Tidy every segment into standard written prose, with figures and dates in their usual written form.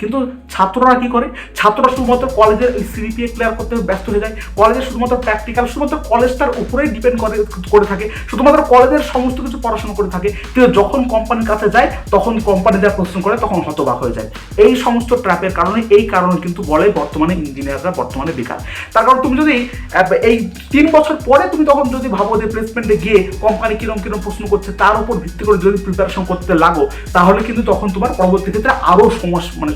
কিন্তু ছাত্ররা কি করে, ছাত্ররা শুধুমাত্র কলেজের সিজিপিএ ক্লিয়ার করতে ব্যস্ত হয়ে যায়, কলেজের শুধুমাত্র প্র্যাকটিক্যাল, শুধুমাত্র কলেজটার উপরেই ডিপেন্ড করে থাকে, শুধুমাত্র কলেজের সমস্ত কিছু পড়াশোনা করে থাকে, কিন্তু যখন কোম্পানির কাছে যায় তখন কোম্পানি যা প্রশ্ন করে তখন হতবাক হয়ে যায়। এই সমস্ত ট্র্যাপের কারণে, এই কারণে কিন্তু বলে বর্তমানে ইঞ্জিনিয়াররা বর্তমানে বেকার। তার কারণ তুমি যদি এই 3 বছর পরে তুমি তখন যদি ভাবো যে প্লেসমেন্টে গিয়ে কোম্পানি কিরম কিরম প্রশ্ন করছে তার উপর ভিত্তি করে যদি প্রিপারেশন করতে লাগো, তাহলে কিন্তু তখন তোমার পরবর্তী ক্ষেত্রে আরো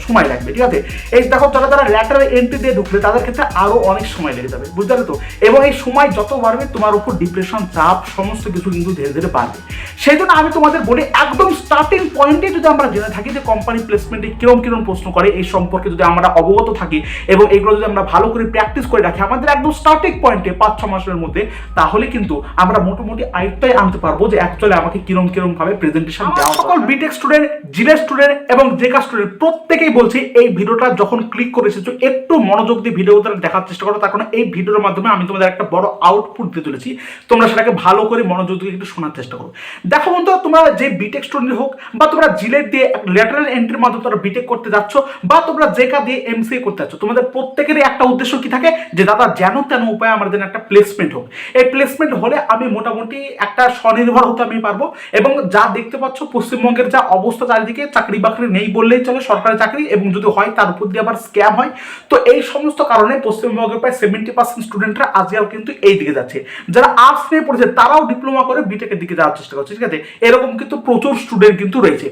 সময় লাগবে। ঠিক আছে, এই দেখো যারা ল্যাটারাল এন্ট্রি দিয়ে ঢুকলে তাদের ক্ষেত্রে আরো অনেক সময় লেগে যাবে, বুঝতে পারলে তো। এবং এই সময় যত বাড়বে তোমার উপর ডিপ্রেশন, চাপ, সমস্ত কিছু কিন্তু ধীরে ধীরে বাড়বে। সেই জন্য আমি তোমাদের বলি, একদম স্টার্টিং পয়েন্টে যদি আমরা জেনে থাকি যে কোম্পানি প্লেসমেন্টে কিরম কিরম প্রশ্ন করে, এই সম্পর্কে যদি আমরা অবগত থাকি এবং এগুলো যদি আমরা ভালো করে প্র্যাকটিস করে রাখি আমাদের একদম স্টার্টিং পয়েন্টে 5-6 মাসের মধ্যে, তাহলে কিন্তু আমরা মোটামুটি আয়ত্তায় আনতে পারবো যে অ্যাকচুয়ালি আমাকে কিরম কিরম ভাবে প্রেজেন্টেশন দেওয়া। সকল বিটেক স্টুডেন্ট, জিলের স্টুডেন্ট এবং জেকা স্টুডেন্ট প্রত্যেকেই বলছি, এই ভিডিওটা যখন ক্লিক করে এসেছো একটু মনোযোগ দিয়ে ভিডিওটা দেখার চেষ্টা করো, তার কারণ এই ভিডিওর মাধ্যমে আমি তোমাদের একটা বড় আউটপুট দিতে চলেছি। তোমরা সেটাকে ভালো করে মনোযোগ দিয়ে একটু শোনার চেষ্টা করো। দেখো বন্ধু, তোমরা যে বিটেক স্টুডেন্ট হোক বা তোমরা জিলেট দিয়ে ল্যাটারাল এন্ট্রির মাধ্যমে তোমরা বিটেক করতে যাচ্ছ বা তোমরা জেকা দিয়ে এমসিএ করতে যাচ্ছ, তোমাদের প্রত্যেকেরই একটা উদ্দেশ্য কি থাকে, যে দাদা যেন তেন উপায়ে আমার যেন একটা প্লেসমেন্ট হোক। এই প্লেসমেন্ট হলে আমি মোটামুটি একটা স্বনির্ভর হতে আমি পারবো। এবং যা দেখতে পাচ্ছ পশ্চিমবঙ্গের যা অবস্থা, চারিদিকে চাকরি বাকরি নেই বললেই চলে, সরকারি চাকরি, এবং যদি হয় তার উপর দিয়ে আবার স্ক্যাম হয়। তো এই সমস্ত কারণে পশ্চিমবঙ্গের প্রায় 70% স্টুডেন্টরা আজকাল কিন্তু এই দিকে যাচ্ছে। যারা আর্টস নিয়ে পড়েছে তারাও ডিপ্লোমা করে বিটেকের দিকে যাওয়ার চেষ্টা করছে। ঠিক আছে, এরকম কিন্তু প্রচুর স্টুডেন্ট কিন্তু রয়েছে।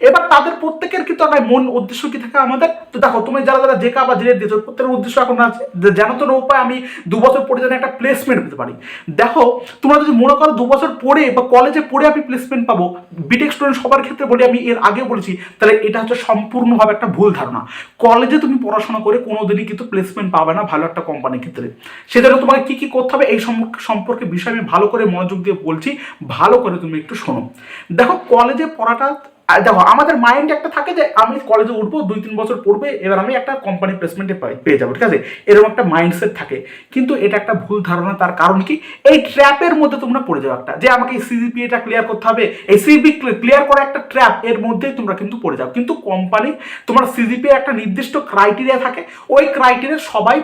এবার তাদের প্রত্যেকের কিন্তু একটা মন উদ্দেশ্য কি থাকে আমাদের, তো দেখো তুমি যারা জেকা বা জিলেট দিয়েছো প্রত্যেকের উদ্দেশ্য এখন আছে যে যেন তো উপায় আমি 2 বছর পরে যেন একটা প্লেসমেন্ট পেতে পারি। দেখো তোমরা যদি মনে করো 2 বছর পরে বা কলেজে পড়ে আমি প্লেসমেন্ট পাবো, বিটেক স্টুডেন্ট সবার ক্ষেত্রে বলি, আমি এর আগে বলেছি, তাহলে এটা হচ্ছে সম্পূর্ণভাবে একটা ভুল ধারণা। কলেজে তুমি পড়াশোনা করে কোনোদিনই কিন্তু প্লেসমেন্ট পাবে না ভালো একটা কোম্পানির ক্ষেত্রে। সেজন্য তোমাকে কি কি করতে হবে এই সম্পর্কে বিষয় আমি ভালো করে মনোযোগ দিয়ে বলছি, ভালো করে তুমি একটু শোনো। দেখো কলেজে পড়াটা, দেখো আমাদের মাইন্ড একটা থাকে যে আমি কলেজে উঠবো, 2-3 বছর পড়বে, এবার আমি একটা কোম্পানি প্লেসমেন্টে পেয়ে যাবো। ঠিক আছে, এরকম একটা মাইন্ডসেট থাকে, কিন্তু এটা একটা ভুল ধারণা। তার কারণ কি, এই ট্র্যাপের মধ্যে তোমরা পড়ে যাও একটা, যে আমাকে এই সিজিপিএটা ক্লিয়ার করতে হবে, এই সিজিপি ক্লিয়ার করা একটা ট্র্যাপ, এর মধ্যেই তোমরা কিন্তু পড়ে যাও। কিন্তু কোম্পানি তোমার সিজিপিএ একটা নির্দিষ্ট ক্রাইটেরিয়া থাকে, ওই ক্রাইটেরিয়া সবাই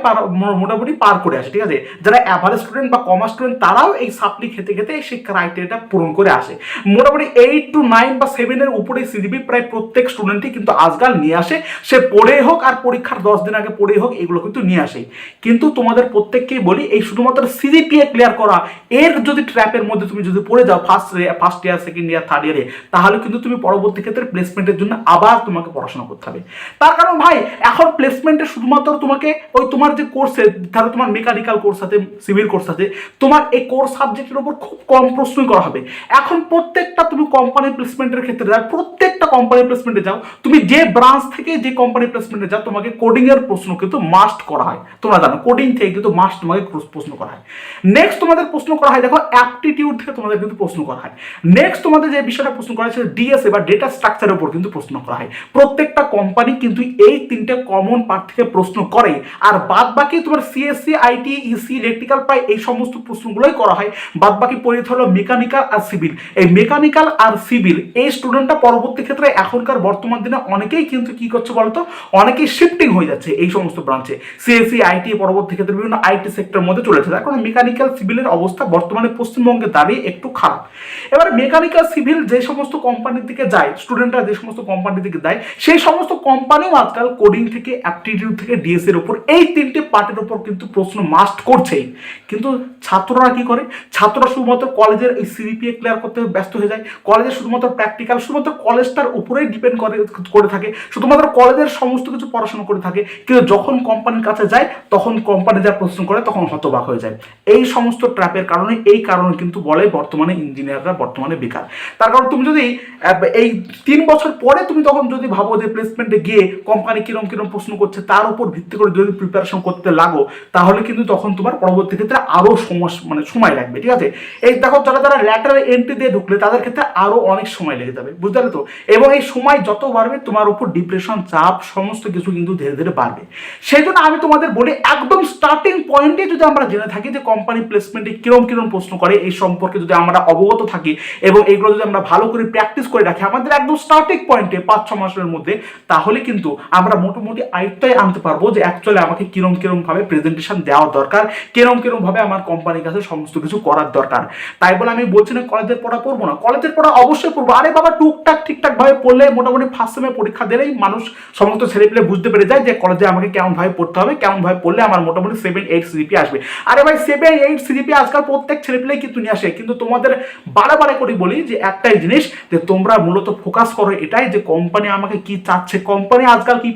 মোটামুটি পার করে আসে। ঠিক আছে, যারা অ্যাভারেজ স্টুডেন্ট বা কমার্স স্টুডেন্ট তারাও এই সাপ্লি খেতে খেতে সেই ক্রাইটেরিয়াটা পূরণ করে আসে। মোটামুটি 8 to 9 বা 7 এর উপরে সিজিপি প্রায় প্রত্যেক স্টুডেন্টই কিন্তু আজকাল নিয়ে আসে, সে পড়ে হোক আর পরীক্ষার 10 দিন আগে পড়ে হোক, এগুলো কিন্তু নিয়ে আসে। কিন্তু তোমাদের প্রত্যেককেই বলি, এই শুধুমাত্র সিজিপিএ ক্লিয়ার করা এর যদি ট্র্যাপের মধ্যে তুমি যদি পড়ে যাও first year, second year, third ইয়ারে, তাহলে কিন্তু তুমি পরবর্তী ক্ষেত্রে প্লেসমেন্টের জন্য আবার তোমাকে পড়াশোনা করতে হবে। তার কারণ ভাই, এখন প্লেসমেন্টে শুধুমাত্র তোমাকে ওই তোমার যে কোর্সে, ধরো তোমার মেকানিক্যাল কোর্স আছে, সিভিল কোর্স আছে, তোমার এই কোর্স সাবজেক্টের উপর খুব কম প্রশ্নই করা হবে। এখন প্রত্যেকটা তুমি কোম্পানি প্লেসমেন্টের ক্ষেত্রে যাও, প্রত্যেকটা কোম্পানি প্লেসমেন্টে যাও, তুমি যে ব্রাঞ্চ থেকে যে কোম্পানি প্লেসমেন্টে যাও, তোমাকে কোডিং এর প্রশ্ন কিন্তু মাস্ট করা হয়। তোমরা জানো কোডিং থেকে কিন্তু মাস্ট তোমাকে প্রশ্ন করা হয়। নেক্সট তোমাদের প্রশ্ন করা হয়, দেখো অ্যাপটিটিউড থেকে তোমাদের কিন্তু প্রশ্ন করা হয়। নেক্সট তোমাদের যে বিষয়টা প্রশ্ন করা হয় সেটা ডিএসএ বা ডেটা স্ট্রাকচারের উপর কিন্তু প্রশ্ন করা হয়। প্রত্যেকটা কোম্পানি কিন্তু এই 3টে কমন পার্ট থেকে প্রশ্ন করে, আর বাদ বাকি তোমার সিএসসি, আইটি, ইসি, ইলেকট্রিক্যাল প্রায় এই সমস্ত প্রশ্নগুলোই করা হয়। বাদ বাকি পরীক্ষা হলো মেকানিক্যাল আর সিভিল। এই মেকানিক্যাল আর সিভিল এই স্টুডেন্টটা পরবর্তী ক্ষেত্রে এখনকার বর্তমান দিনে অনেকেই কিন্তু কি করছে বলতো, অনেকেই শিফটিং হয়ে যাচ্ছে এই সমস্ত ব্রাঞ্চে, সিএসসি, আইটি, পরবর্তী ক্ষেত্রে বিভিন্ন আইটি সেক্টরের মধ্যে চলে যাচ্ছে। এখন মেকানিক্যাল সিভিলের অবস্থা বর্তমানে পশ্চিমবঙ্গে দাঁড়িয়ে একটু খারাপ। এবার মেকানিক্যাল সিভিল যে সমস্ত কোম্পানির দিকে যায়, স্টুডেন্টরা যে সমস্ত কোম্পানির দিকে যায়, সেই সমস্ত কোম্পানিও আজকাল কোডিং থেকে অ্যাপটিটিউড থেকে ডিএস এর উপর এই 3টে পার্টের উপর কিন্তু প্রশ্ন মাস্ট করছেই। কিন্তু ছাত্ররা কি করে, ছাত্ররা শুধুমাত্র কলেজের এই সিজিপিএ ক্লিয়ার করতে ব্যস্ত হয়ে যায়, কলেজের শুধুমাত্র প্র্যাকটিক্যাল, শুধুমাত্র কলেজটার উপরেই ডিপেন্ড করে থাকে, শুধুমাত্র কলেজের সমস্ত কিছু পড়াশোনা করে থাকে, কিন্তু যখন কোম্পানির কাছে যায় তখন কোম্পানি যা প্রশ্ন করে তখন হতবাক হয়ে যায়। এই সমস্ত ট্র্যাপের কারণে, এই কারণে কিন্তু বলে বর্তমানে ইঞ্জিনিয়াররা বর্তমানে বেকার। তার কারণ তুমি যদি এই 3 বছর পরে তুমি তখন যদি ভাবো যে প্লেসমেন্টে গিয়ে কোম্পানি কিরম কিরম প্রশ্ন করছে তার উপর ভিত্তি করে যদি প্রিপারেশন করতে লাগো, তাহলে কিন্তু তখন তোমার পরবর্তী ক্ষেত্রে আরো সময় লাগবে। ঠিক আছে, এই দেখো যারা ল্যাটারাল এন্ট্রি দিয়ে ঢুকলে তাদের ক্ষেত্রে আরো অনেক সময় লেগে যাবে, বুঝতে পারলে তো। এবং এই সময় যত বাড়বে তোমার উপর ডিপ্রেশন, কম্পিটিশন, চাপ সমস্ত কিছু কিন্তু ধীরে ধীরে বাড়বে। সেই জন্য আমি তোমাদের বলি একদম স্টার্টিং পয়েন্টে যদি আমরা জেনে থাকি যে কোম্পানি প্লেসমেন্টে কিরম কিরম প্রশ্ন করে এই সম্পর্কে যদি আমরা অবগত থাকি এবং এগুলো যদি আমরা ভালো করে প্র্যাকটিস করে রাখি আমাদের একদম স্টার্টিং পয়েন্টে 5-6 মাসের মধ্যে, তাহলে কিন্তু আমরা মোটামুটি আয়ত্তায় আনতে পারবো যে অ্যাকচুয়ালি আমাকে কিরম কিরম ভাবে প্রেজেন্টেশন দেওয়ার দরকার, কিরম কিরম ভাবে আমার কোম্পানির কাছে সমস্ত কিছু করার দরকার। তাই বলে আমি বলছি না কলেজের পড়া পড়বো না, কলেজের পড়া অবশ্যই পড়বো। আরে বাবা টুকটাক ঠিকঠাক ভাবে পড়লে মোটামুটি ফার্স্ট সেমে পরীক্ষা দিলেই মানুষ সমস্ত ছেলেপেলে বুঝতে পেরে যায় যে কলেজে আমাকে কেমন ভাবে পড়তে হবে, কেমন ভাবে পড়লে আমার মোটামুটি 7-8 সিজিপি আসবে। আরে ভাই 7-8 সিজিপি আজকাল প্রত্যেক ছেলেপেলেই কিন্তু নিয়ে আসে, কিন্তু তোমাদের বারে করে বলি যে একটাই জিনিস যে তোমরা মূলত ফোকাস করো এটাই যে কোম্পানি আমাকে কি চাচ্ছে, কোম্পানি আজকাল কি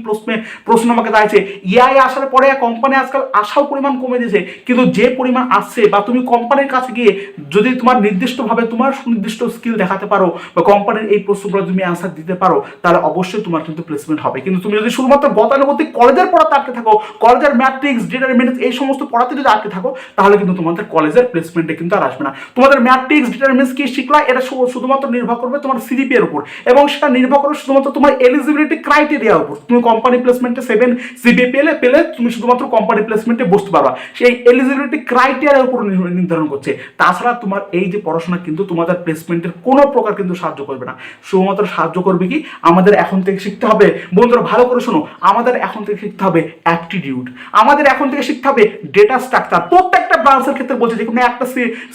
প্রশ্ন আমাকে চাইছে। এআই আসার পরে কোম্পানি আজকাল আসাও পরিমাণ কমে দিয়েছে, কিন্তু যে পরিমাণ আসছে বা তুমি কোম্পানির কাছে গিয়ে যদি তোমার নির্দিষ্টভাবে তোমার সুনির্দিষ্ট স্কিল দেখাতে পারো বা কোম্পানির এই প্রশ্নগুলো তুমি অ্যান্সার দিতে পারো, তাহলে অবশ্যই তোমার কিন্তু প্লেসমেন্ট হবে। কিন্তু তুমি যদি শুধুমাত্র গতানুগতিক কলেজের পড়াতে আটকে থাকো, কলেজের ম্যাট্রিক্স, ডিটারমিনেন্টস এই সমস্ত পড়াতে যদি আটকে থাকো, তাহলে কিন্তু তোমাদের কলেজের প্লেসমেন্টে কিন্তু আর আসবে না। তোমাদের ম্যাট্রিক্স, ডিটারমিনেন্টস কি শিখলা এটা শুধুমাত্র নির্ভর করবে তোমার সিজিপি এর উপর, এবং সেটা নির্ভর করে শুধুমাত্র তোমার এলিজিবিলিটি ক্রাইটেরিয়ার উপর। তুমি কোম্পানি প্লেসমেন্টে 7 সিজিপি পেলে তুমি শুধুমাত্র কোম্পানি প্লেসমেন্টে বসতে পারবা, সেই এলিজিবিলিটি ক্রাইটেরিয়ার উপর নির্ধারণ করছে। তাছাড়া তোমার এই যে পড়াশোনা কিন্তু তোমাদের প্লেসমেন্টের কোনো প্রকার কিন্তু সাহায্য করবে না। শুধুমাত্র সাহায্য করবে কি আমাদের এখন থেকে শিখতে হবে, বন্ধুরা ভালো করে শোনো, আমাদের এখন থেকে শিখতে হবে অ্যাপটিটিউড, আমাদের এখন থেকে শিখতে হবে ডেটা স্ট্রাকচার। প্রত্যেকটা ব্রাঞ্চের ক্ষেত্রে বলছে, যে কোনো একটা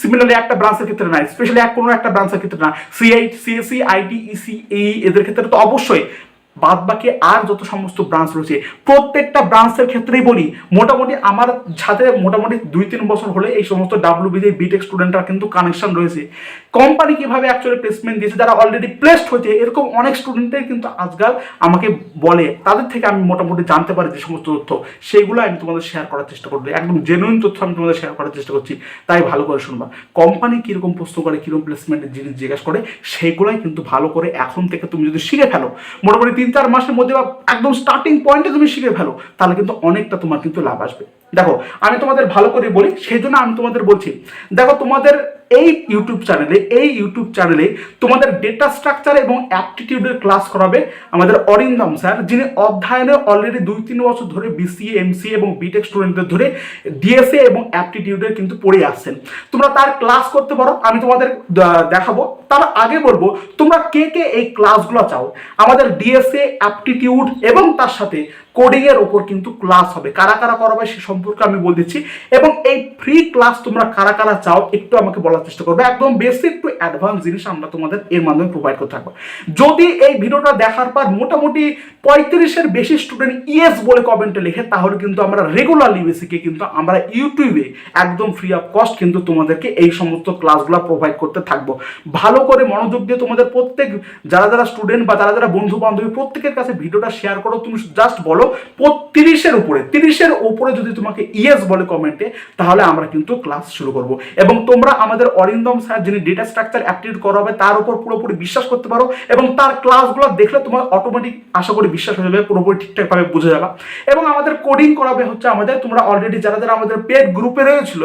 সিমিলারলি একটা ব্রাঞ্চের ক্ষেত্রে না, স্পেশালি কোনো একটা ব্রাঞ্চের ক্ষেত্রে না, সিআই, সিএসসি, আইটি, ইসি এদের ক্ষেত্রে তো অবশ্যই, বাদ বাকি আর যত সমস্ত ব্রাঞ্চ রয়েছে প্রত্যেকটা ব্রাঞ্চের ক্ষেত্রেই বলি মোটামুটি আমার সাথে মোটামুটি 2-3 বছর হলে এই সমস্ত ডাব্লিউবিজি বিটেক স্টুডেন্টরা কিন্তু কানেকশন রয়েছে। কোম্পানি কিভাবে অ্যাকচুয়ালি প্লেসমেন্ট দিয়েছে, যারা অলরেডি প্লেসড হয়েছে এরকম অনেক স্টুডেন্টের কিন্তু আজকাল আমাকে বলে, তাদের থেকে আমি মোটামুটি জানতে পারি যে সমস্ত তথ্য, সেইগুলো আমি তোমাদের শেয়ার করার চেষ্টা করবো। একদম জেনুইন তথ্য আমি তোমাদের শেয়ার করার চেষ্টা করছি, তাই ভালো করে শুনবা। কোম্পানি কিরকম প্রশ্ন করে, কিরকম প্লেসমেন্টের জিনিস জিজ্ঞাসা করে, সেগুলোই কিন্তু ভালো করে এখন থেকে তুমি যদি শিখে ফেলো, মোটামুটি 3-4 মাসের মধ্যে বা একদম স্টার্টিং পয়েন্টে তুমি শিখে ফেলো, তাহলে কিন্তু অনেকটা তোমার কিন্তু লাভ আসবে। দেখো আমি তোমাদের ভালো করে বলি, সেই জন্য আমি তোমাদের বলছি, দেখো তোমাদের এই ইউটিউব চ্যানেলে তোমাদের ডেটা স্ট্রাকচার এবং অ্যাপটিটিউডের ক্লাস করাবে আমাদের অরিন্দম স্যার, যিনি অধ্যয়নে অলরেডি 2-3 বছর ধরে বিসিএ, এমসিএ এবং বিটেক স্টুডেন্টদের ধরে ডিএসএ এবং অ্যাপটিটিউডের কিন্তু পড়ে আসছেন। তোমরা তার ক্লাস করতে পারো, আমি তোমাদের দেখাবো। তার আগে বলবো তোমরা কে কে এই ক্লাসগুলো চাও, আমাদের ডিএসএ, অ্যাপটিটিউড এবং তার সাথে কোডিং এর উপর কিন্তু ক্লাস হবে। কারা কারা করাবে সে সম্পর্কে আমি বলে দিচ্ছি, এবং এই ফ্রি ক্লাস তোমরা কারা কারা চাও একটু আমাকে বলার চেষ্টা করবে। একদম বেসিক টু অ্যাডভান্স জিনিস আমরা তোমাদের এর মাধ্যমে প্রোভাইড করতে থাকবো। যদি এই ভিডিওটা দেখার পর মোটামুটি 35-এর বেশি স্টুডেন্ট ইয়েস বলে কমেন্টে লিখে, তাহলে কিন্তু আমরা রেগুলারলি বেসিকে কিন্তু আমরা ইউটিউবে একদম ফ্রি অফ কস্ট কিন্তু তোমাদেরকে এই সমস্ত ক্লাসগুলো প্রোভাইড করতে থাকবো। ভালো করে মনোযোগ দিয়ে তোমাদের প্রত্যেক যারা স্টুডেন্ট বা যারা বন্ধু বান্ধবী প্রত্যেকের কাছে ভিডিওটা শেয়ার করো। তুমি জাস্ট বলো 30-এর উপরে যদি তোমাকে ইয়েস বলে কমেন্টে, তাহলে আমরা কিন্তু ক্লাস শুরু করব। এবং তোমরা আমাদের অরিন্দম স্যার, যিনি ডেটা স্ট্রাকচার অ্যাপটিটিউড করাবে, তার উপর পুরোপুরি বিশ্বাস করতে পারো, এবং তার ক্লাসগুলো দেখলে তোমার অটোমেটিক আশা করি বিশ্বাস হয়ে যাবে, পুরোপুরি ঠিকঠাকভাবে বুঝে যাবে। এবং আমাদের কোডিং করাবে হচ্ছে আমাদের, তোমরা অলরেডি যারা আমাদের পেড গ্রুপে রয়েছিল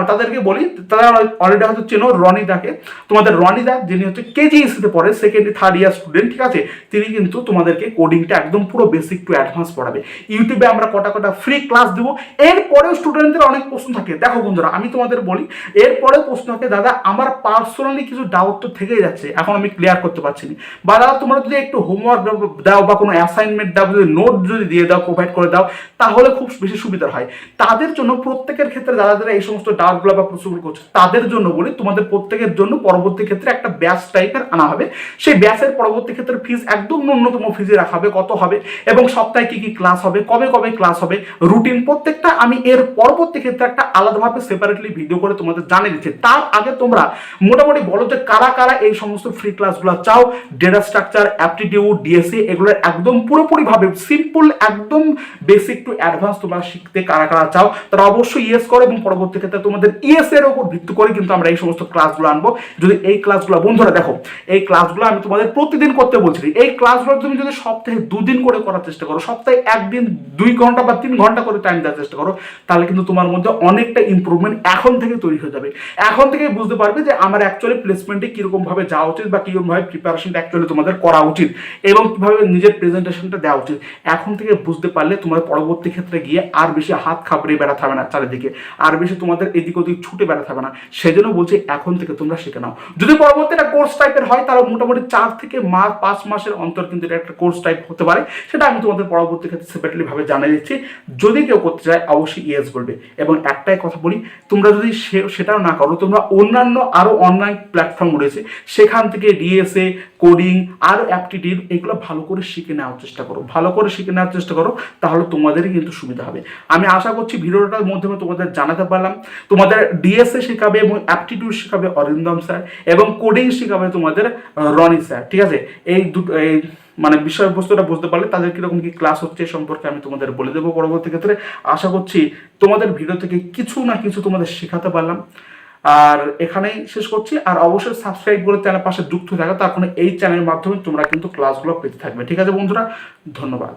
তাদেরকে বলি, তারা অলরেডি হয়তো চেনো রনিদাকে। তোমাদের রনিদা, যিনি হচ্ছে কেজিএসিতে পড়ে, 2nd-3rd ইয়ার স্টুডেন্ট, ঠিক আছে, তিনি কিন্তু তোমাদেরকে কোডিংটা একদম পুরো বেসিক টু অ্যাডভান্স পড়াবে। ইউটিউবে আমরা কটা ফ্রি ক্লাস দেবো। এরপরেও স্টুডেন্টদের অনেক প্রশ্ন থাকে, দেখো বন্ধুরা আমি তোমাদের বলি, এরপরেও প্রশ্ন থাকে, দাদা আমার পার্সোনালি কিছু ডাউট তো থেকেই যাচ্ছে, এখন আমি ক্লিয়ার করতে পারছি না, বা দাদা তোমরা যদি একটু হোমওয়ার্ক দাও বা কোনো অ্যাসাইনমেন্ট দাও, যদি নোট যদি দিয়ে দাও, প্রোভাইড করে দাও, তাহলে খুব বেশি সুবিধা হয়। তাদের জন্য প্রত্যেকের ক্ষেত্রে যারা এই সমস্ত ডাউটগুলো বা প্রশ্নগুলো করছে, তাদের জন্য বলি, তোমাদের প্রত্যেকের জন্য পরবর্তী ক্ষেত্রে একটা ব্যাচ টাইপের আনা হবে। সেই ব্যাচের পরবর্তী ক্ষেত্রে ফিজ একদম ন্যূনতম ফিজে রাখা হবে, কত হবে, এবং সপ্তাহে কি ক্লাস হবে, কবে ক্লাস হবে, রুটিন প্রত্যেকটা আমি এর পরবর্তী ক্ষেত্রে একটা আলাদাভাবে সেপারেটলি ভিডিও করে তোমাদের জানিয়ে দিচ্ছি। তার আগে তোমরা মোটামুটি বলো যে কারা কারা এই সমস্ত ফ্রি ক্লাসগুলো চাও, ডেটা স্ট্রাকচার, অ্যাপটিটিউড, ডিএসএ, এগুলো একদম পুরোপুরিভাবে সিম্পল, একদম বেসিক টু অ্যাডভান্স তোমরা শিখতে কারা কারা চাও, তারা অবশ্যই ইয়েস করো, এবং পরবর্তী ক্ষেত্রে তোমাদের ইয়েস এর উপর ভিত্তি করে কিন্তু আমরা এই সমস্ত ক্লাসগুলো আনবো। যদি এই ক্লাসগুলো, বন্ধুরা দেখো, এই ক্লাসগুলো আমি তোমাদের প্রতিদিন করতে বলছি, এই ক্লাসগুলো তুমি যদি সপ্তাহে 2 দিন করে করার চেষ্টা করো, সপ্তাহে একদিন 2 ঘন্টা বা 3 ঘন্টা করে টাইম দেওয়ার চেষ্টা করো, তাহলে কিন্তু তোমার মধ্যে অনেকটা ইম্প্রুভমেন্ট এখন থেকে তৈরি হয়ে যাবে। এখন থেকে বুঝতে পারবে যে আমার অ্যাকচুয়ালি প্লেসমেন্টে কিরকম ভাবে যাওয়া উচিত বা কিরকম ভাবে প্রিপারেশনটা অ্যাকচুয়ালি তোমাদের করা উচিত এবং কিভাবে নিজের প্রেজেন্টেশনটা দেওয়া উচিত। এখন থেকে বুঝতে পারলে তোমার পরবর্তী ক্ষেত্রে গিয়ে আর বেশি হাত খাবড়িয়ে বেড়াতে হবে না চারিদিকে, আর বেশি তোমাদের এদিক ওদিক ছুটে বেড়াতে হবে না। সেজন্য বলছি এখন থেকে তোমরা শিখে নাও। যদি পরবর্তী একটা কোর্স টাইপের হয় তাহলে মোটামুটি 4 থেকে 5 মাসের অন্তর কিন্তু এটা একটা কোর্স টাইপ হতে পারে, সেটা আমি তোমাদের পরবর্তী ক্ষেত্রে সেপারেটলি ভাবে জানিয়ে দিচ্ছি। যদি কেউ করতে চায় অবশ্যই ইয়েস বলবে। এবং একটাই কথা বলি, তোমরা যদি সেটাও না করো, তোমরা অন্যান্য আরো অনলাইন প্ল্যাটফর্ম রয়েছে সেখান থেকে ডিএসএ, কোডিং আর অ্যাপটিটিউড এগুলো ভালো করে শিখে নেওয়ার চেষ্টা করো, ভালো করে শিখে নেওয়ার চেষ্টা করো, তাহলে তোমাদেরই কিন্তু সুবিধা হবে। আমি আশা করছি ভিডিওটার মাধ্যমে তোমাদের জানাতে পারলাম। তোমাদের ডিএসএ শেখাবে এবং অ্যাপটিটিউড শেখাবে অরিন্দম স্যার এবং কোডিং শেখাবে তোমাদের রনি স্যার। ঠিক আছে, এই দুটো মানে বিষয়বস্তুটা বুঝতে পারলে তাদের কিরকম কি ক্লাস হচ্ছে সম্পর্কে আমি তোমাদের বলে দেবো পরবর্তী ক্ষেত্রে। আশা করছি তোমাদের ভিডিও থেকে কিছু না কিছু তোমাদের শেখাতে পারলাম। আর এখানেই শেষ করছি। আর অবশ্যই সাবস্ক্রাইব করে চ্যানেল পাশে যুক্ত থাকা, তার কারণে এই চ্যানেলের মাধ্যমে তোমরা কিন্তু ক্লাসগুলো পেতে থাকবে। ঠিক আছে বন্ধুরা, ধন্যবাদ।